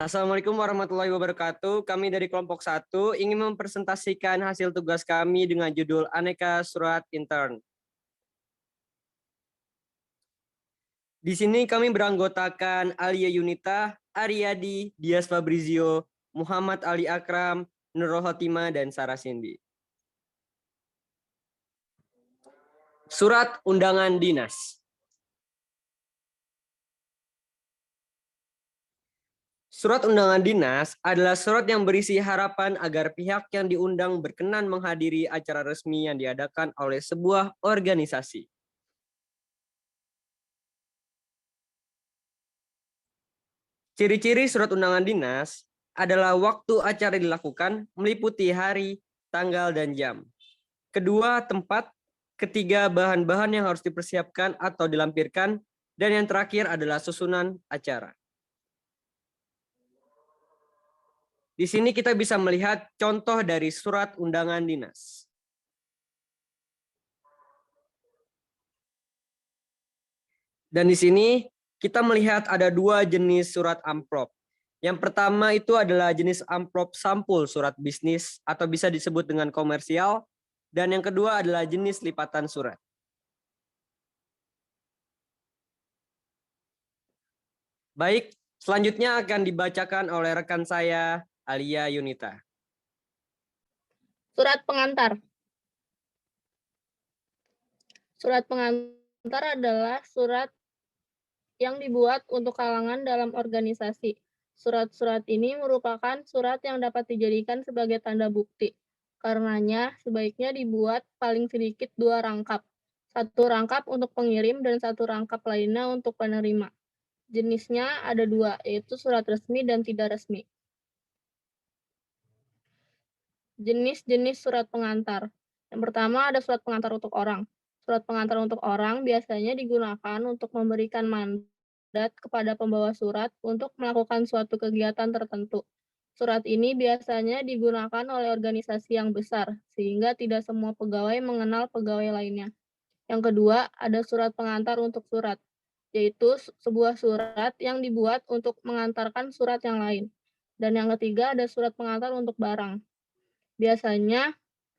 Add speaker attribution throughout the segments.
Speaker 1: Assalamualaikum warahmatullahi wabarakatuh. Kami dari kelompok 1 ingin mempresentasikan hasil tugas kami dengan judul Aneka Surat Intern. Di sini kami beranggotakan Alia Yunita, Aryadi, Dias Fabrizio, Muhammad Ali Akram, Nurul Hotima, dan Sarah Cindy. Surat Undangan Dinas. Surat undangan dinas adalah surat yang berisi harapan agar pihak yang diundang berkenan menghadiri acara resmi yang diadakan oleh sebuah organisasi. Ciri-ciri surat undangan dinas adalah waktu acara dilakukan meliputi hari, tanggal, dan jam. Kedua, tempat. Ketiga, bahan-bahan yang harus dipersiapkan atau dilampirkan. Dan yang terakhir adalah susunan acara. Di sini kita bisa melihat contoh dari surat undangan dinas. Dan di sini kita melihat ada dua jenis surat amplop. Yang pertama itu adalah jenis amplop sampul surat bisnis atau bisa disebut dengan komersial. Dan yang kedua adalah jenis lipatan surat. Baik, selanjutnya akan dibacakan oleh rekan saya, Alia Yunita.
Speaker 2: Surat pengantar. Surat pengantar adalah surat yang dibuat untuk kalangan dalam organisasi. Surat-surat ini merupakan surat yang dapat dijadikan sebagai tanda bukti. Karenanya, sebaiknya dibuat paling sedikit 2 rangkap. 1 rangkap untuk pengirim dan 1 rangkap lainnya untuk penerima. Jenisnya ada 2, yaitu surat resmi dan tidak resmi. Jenis-jenis surat pengantar. Yang pertama ada surat pengantar untuk orang. Surat pengantar untuk orang biasanya digunakan untuk memberikan mandat kepada pembawa surat untuk melakukan suatu kegiatan tertentu. Surat ini biasanya digunakan oleh organisasi yang besar, sehingga tidak semua pegawai mengenal pegawai lainnya. Yang kedua, ada surat pengantar untuk surat, yaitu sebuah surat yang dibuat untuk mengantarkan surat yang lain. Dan yang ketiga, ada surat pengantar untuk barang. Biasanya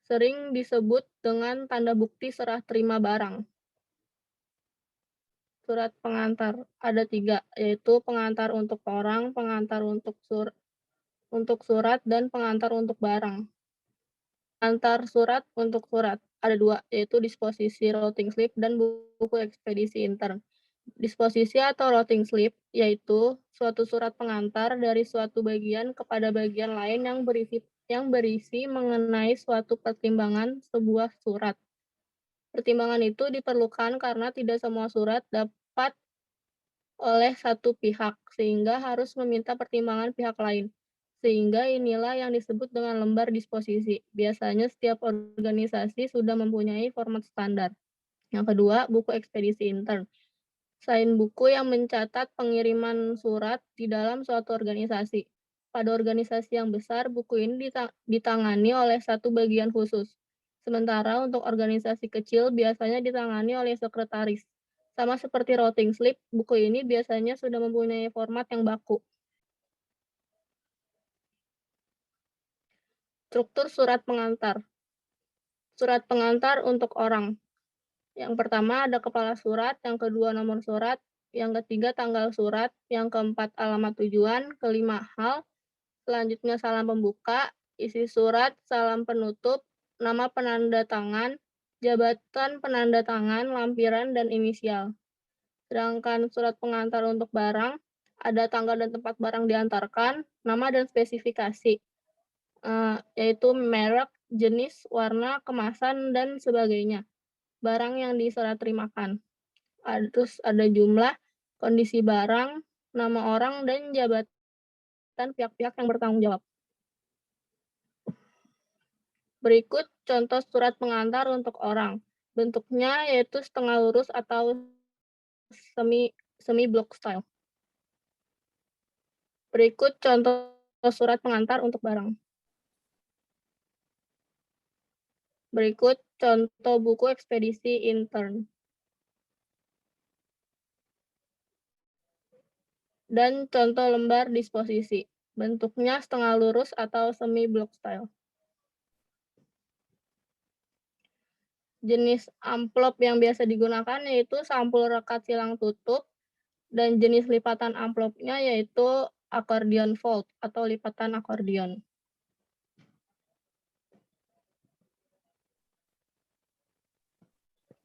Speaker 2: sering disebut dengan tanda bukti serah terima barang. Surat pengantar ada 3, yaitu pengantar untuk orang, pengantar untuk surat, dan pengantar untuk barang. Pengantar surat untuk surat ada 2, yaitu disposisi routing slip dan buku ekspedisi intern. Disposisi atau routing slip yaitu suatu surat pengantar dari suatu bagian kepada bagian lain yang berisi mengenai suatu pertimbangan sebuah surat. Pertimbangan itu diperlukan karena tidak semua surat dapat oleh satu pihak, sehingga harus meminta pertimbangan pihak lain. Sehingga inilah yang disebut dengan lembar disposisi. Biasanya setiap organisasi sudah mempunyai format standar. Yang kedua, buku ekspedisi intern. Selain buku yang mencatat pengiriman surat di dalam suatu organisasi. Pada organisasi yang besar, buku ini ditangani oleh satu bagian khusus. Sementara untuk organisasi kecil biasanya ditangani oleh sekretaris. Sama seperti routing slip, buku ini biasanya sudah mempunyai format yang baku. Struktur surat pengantar. Surat pengantar untuk orang. Yang pertama ada kepala surat, yang kedua nomor surat, yang ketiga tanggal surat, yang keempat alamat tujuan, kelima hal, selanjutnya salam pembuka, isi surat, salam penutup, nama penanda tangan, jabatan penanda tangan, lampiran, dan inisial. Sedangkan surat pengantar untuk barang, ada tanggal dan tempat barang diantarkan, nama dan spesifikasi, yaitu merek, jenis, warna, kemasan, dan sebagainya. Barang yang diserah terimakan. Terus ada jumlah, kondisi barang, nama orang, dan jabatan pihak-pihak yang bertanggung jawab. Berikut contoh surat pengantar untuk orang. Bentuknya yaitu setengah lurus atau semi block style. Berikut contoh surat pengantar untuk barang. Berikut contoh buku ekspedisi intern. dan contoh lembar disposisi. Bentuknya setengah lurus atau semi block style. Jenis amplop yang biasa digunakan yaitu sampul rekat silang tutup, dan jenis lipatan amplopnya yaitu accordion fold atau lipatan akordion.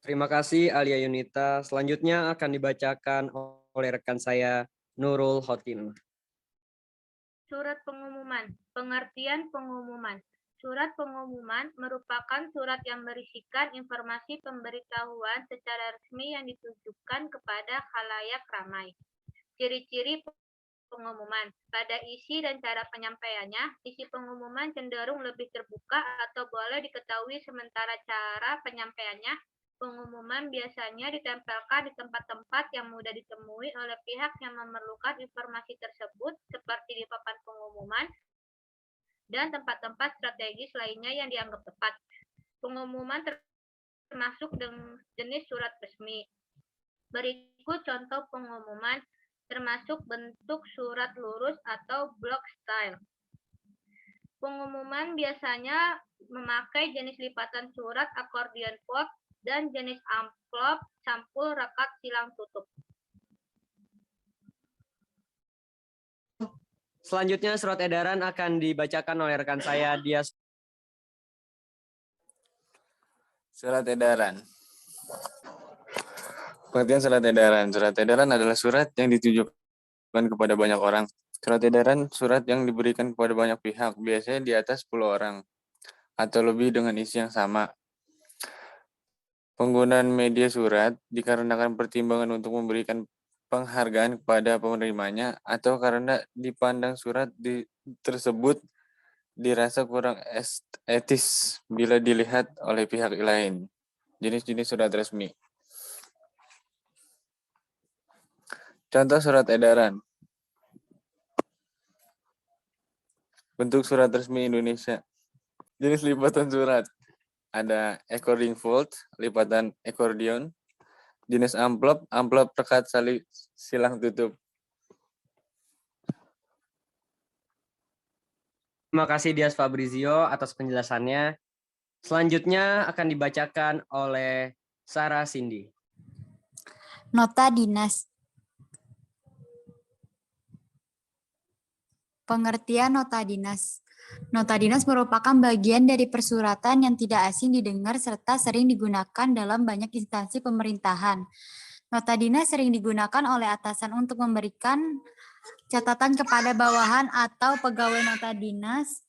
Speaker 1: Terima kasih Alia Yunita. Selanjutnya akan dibacakan oleh rekan saya Nurul Hotin.
Speaker 3: Surat pengumuman. Pengertian pengumuman. Surat pengumuman merupakan surat yang berisikan informasi pemberitahuan secara resmi yang ditujukan kepada khalayak ramai. Ciri-ciri pengumuman. Pada isi dan cara penyampaiannya, isi pengumuman cenderung lebih terbuka atau boleh diketahui, sementara cara penyampaiannya, pengumuman biasanya ditempelkan di tempat-tempat yang mudah ditemui oleh pihak yang memerlukan informasi tersebut, seperti di papan pengumuman dan tempat-tempat strategis lainnya yang dianggap tepat. Pengumuman termasuk jenis surat resmi. Berikut contoh pengumuman termasuk bentuk surat lurus atau block style. Pengumuman biasanya memakai jenis lipatan surat accordion fold dan jenis amplop sampul rekat silang tutup.
Speaker 1: Selanjutnya surat edaran akan dibacakan oleh rekan saya Dias.
Speaker 4: Surat edaran. Pengertian surat edaran. Surat edaran adalah surat yang ditujukan kepada banyak orang. Surat edaran surat yang diberikan kepada banyak pihak, biasanya di atas 10 orang atau lebih dengan isi yang sama. Penggunaan media surat dikarenakan pertimbangan untuk memberikan penghargaan kepada penerimanya atau karena dipandang surat tersebut dirasa kurang etis bila dilihat oleh pihak lain. Jenis-jenis surat resmi. Contoh surat edaran. Bentuk surat resmi Indonesia. Jenis lipatan surat. Ada accordion fold, lipatan accordion. Jenis amplop, amplop rekat silang tutup.
Speaker 1: Terima kasih Dias Fabrizio atas penjelasannya. Selanjutnya akan dibacakan oleh Sarah Cindy.
Speaker 5: Nota dinas. Pengertian nota dinas. Nota dinas merupakan bagian dari persuratan yang tidak asing didengar serta sering digunakan dalam banyak instansi pemerintahan. Nota dinas sering digunakan oleh atasan untuk memberikan catatan kepada bawahan atau pegawai. Nota dinas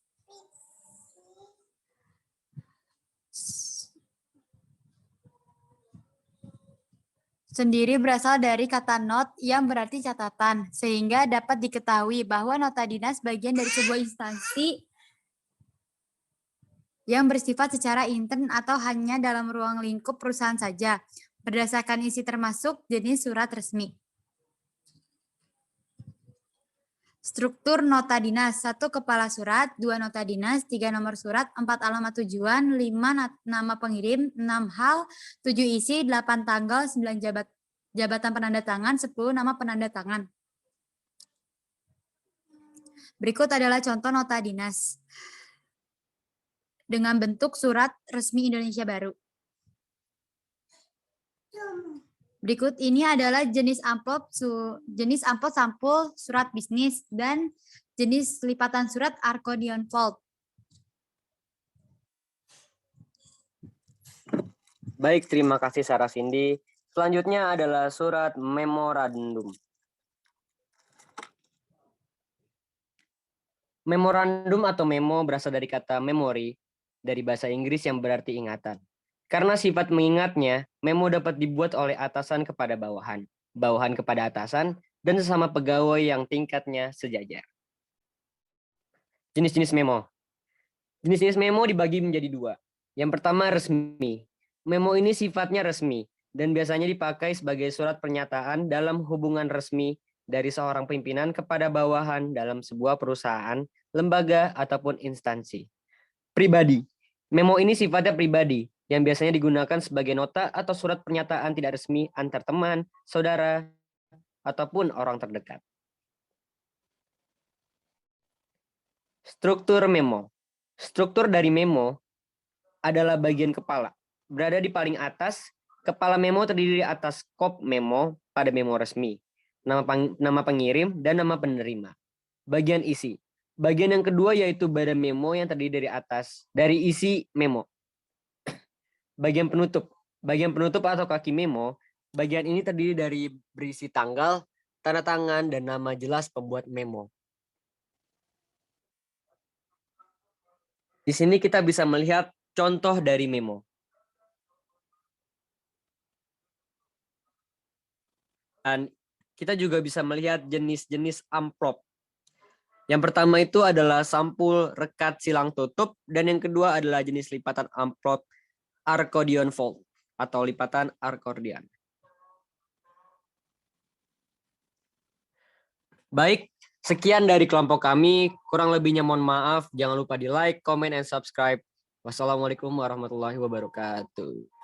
Speaker 5: sendiri berasal dari kata not yang berarti catatan, sehingga dapat diketahui bahwa nota dinas bagian dari sebuah instansi yang bersifat secara intern atau hanya dalam ruang lingkup perusahaan saja, berdasarkan isi termasuk jenis surat resmi. Struktur nota dinas: 1 kepala surat, 2 nota dinas, 3 nomor surat, 4 alamat tujuan, 5 nama pengirim, 6 hal, 7 isi, 8 tanggal, 9 jabatan penanda tangan, 10 nama penanda tangan. Berikut adalah contoh nota dinas dengan bentuk surat resmi Indonesia Baru. Berikut ini adalah jenis amplop sampul surat bisnis dan jenis lipatan surat accordion fold.
Speaker 1: Baik, terima kasih Sarah Cindy. Selanjutnya adalah surat memorandum. Memorandum atau memo berasal dari kata memory dari bahasa Inggris yang berarti ingatan. Karena sifat mengingatnya, memo dapat dibuat oleh atasan kepada bawahan, bawahan kepada atasan, dan sesama pegawai yang tingkatnya sejajar. Jenis-jenis memo. Jenis-jenis memo dibagi menjadi 2. Yang pertama resmi. Memo ini sifatnya resmi dan biasanya dipakai sebagai surat pernyataan dalam hubungan resmi dari seorang pimpinan kepada bawahan dalam sebuah perusahaan, lembaga, ataupun instansi. Pribadi. Memo ini sifatnya pribadi yang biasanya digunakan sebagai nota atau surat pernyataan tidak resmi antar teman, saudara, ataupun orang terdekat. Struktur memo. Struktur dari memo adalah bagian kepala. Berada di paling atas, kepala memo terdiri atas kop memo pada memo resmi, nama pengirim, dan nama penerima. Bagian isi. Bagian yang kedua yaitu badan memo yang terdiri dari atas, dari isi memo. Bagian penutup. Bagian penutup atau kaki memo, bagian ini terdiri dari berisi tanggal, tanda tangan, dan nama jelas pembuat memo. Di sini kita bisa melihat contoh dari memo. Dan kita juga bisa melihat jenis-jenis amplop. Yang pertama itu adalah sampul rekat silang tutup, dan yang kedua adalah jenis lipatan amplop accordion fold atau lipatan akordion. Baik, sekian dari kelompok kami. Kurang lebihnya mohon maaf. Jangan lupa di like, comment, and subscribe. Wassalamualaikum warahmatullahi wabarakatuh.